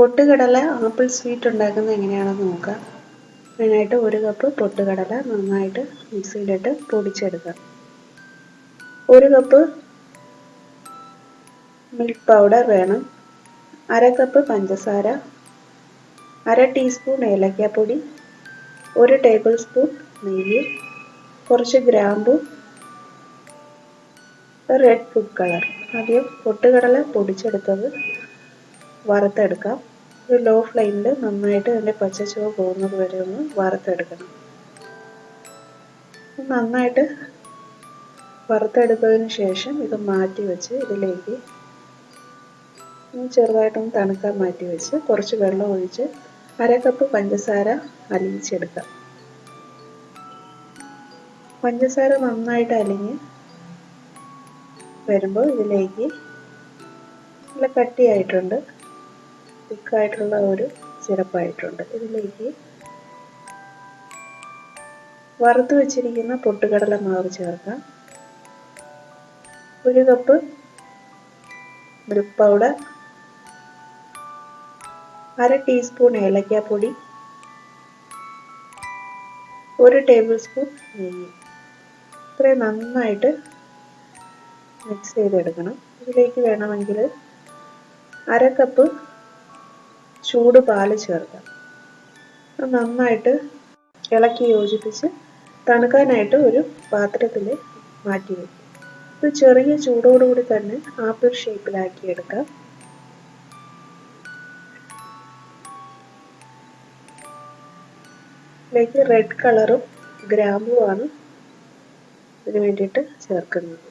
പൊട്ടുകടല apple sweet ഉണ്ടാക്കുന്നത് എങ്ങനെയാണെന്ന് നോക്കാം. അതിനായിട്ട് 1 കപ്പ് പൊട്ടുകടല നന്നായിട്ട് മിക്സിയിലിട്ട് പൊടിച്ചെടുക്കാം. 1 കപ്പ് മിൽക്ക് പൗഡർ വേണം. 1/2 കപ്പ് പഞ്ചസാര, 1/2 ടീസ്പൂൺ ഏലക്കാപ്പൊടി, 1 ടേബിൾ സ്പൂൺ നെയ്യ്, കുറച്ച് ഗ്രാമ്പു, റെഡ് ഫുഡ് കളർ. ആദ്യം പൊട്ടുകടല പൊടിച്ചെടുത്തത് വറുത്തെടുക്കാം. ഒരു ലോ ഫ്ലെയിമിൽ നന്നായിട്ട് അതിൻ്റെ പച്ചച്ചുവ പോകുന്നത് വരെ ഒന്ന് വറുത്തെടുക്കണം. നന്നായിട്ട് വറുത്തെടുത്തതിന് ശേഷം ഇത് മാറ്റി വെച്ച് ഇതിലേക്ക് ചെറുതായിട്ടൊന്ന് തണുക്കാൻ മാറ്റി വെച്ച് കുറച്ച് വെള്ളം ഒഴിച്ച് 1/2 കപ്പ് പഞ്ചസാര അലിയിച്ചെടുക്കാം. പഞ്ചസാര നന്നായിട്ട് അലിഞ്ഞ് വരുമ്പോൾ ഇതിലേക്ക് നല്ല കട്ടിയായിട്ടുണ്ട്, തിക്കായിട്ടുള്ള ഒരു സിറപ്പായിട്ടുണ്ട്. ഇതിലേക്ക് വറുത്ത് വെച്ചിരിക്കുന്ന പൊട്ടുകടല മാവ് ചേർക്കാം. 1 കപ്പ് മിൽക്ക് പൗഡർ, 1/2 ടീസ്പൂൺ ഏലക്കാപ്പൊടി, 1 ടേബിൾ സ്പൂൺ നെയ്യ്. ഇത്രയും നന്നായിട്ട് മിക്സ് ചെയ്തെടുക്കണം. ഇതിലേക്ക് വേണമെങ്കിൽ 1/2 കപ്പ് ചൂട് പാല് ചേർക്കാം. നന്നായിട്ട് ഇളക്കി യോജിപ്പിച്ച് തണുക്കാനായിട്ട് ഒരു പാത്രത്തിൽ മാറ്റി വയ്ക്കും. ഇത് ചെറിയ ചൂടോടുകൂടി തന്നെ ആപ്പിൾ ഷേപ്പിലാക്കി എടുക്കാം. ഇതിലേക്ക് റെഡ് കളറും ഗ്രാമ്പുമാണ് ഇതിന് വേണ്ടിയിട്ട് ചേർക്കുന്നത്.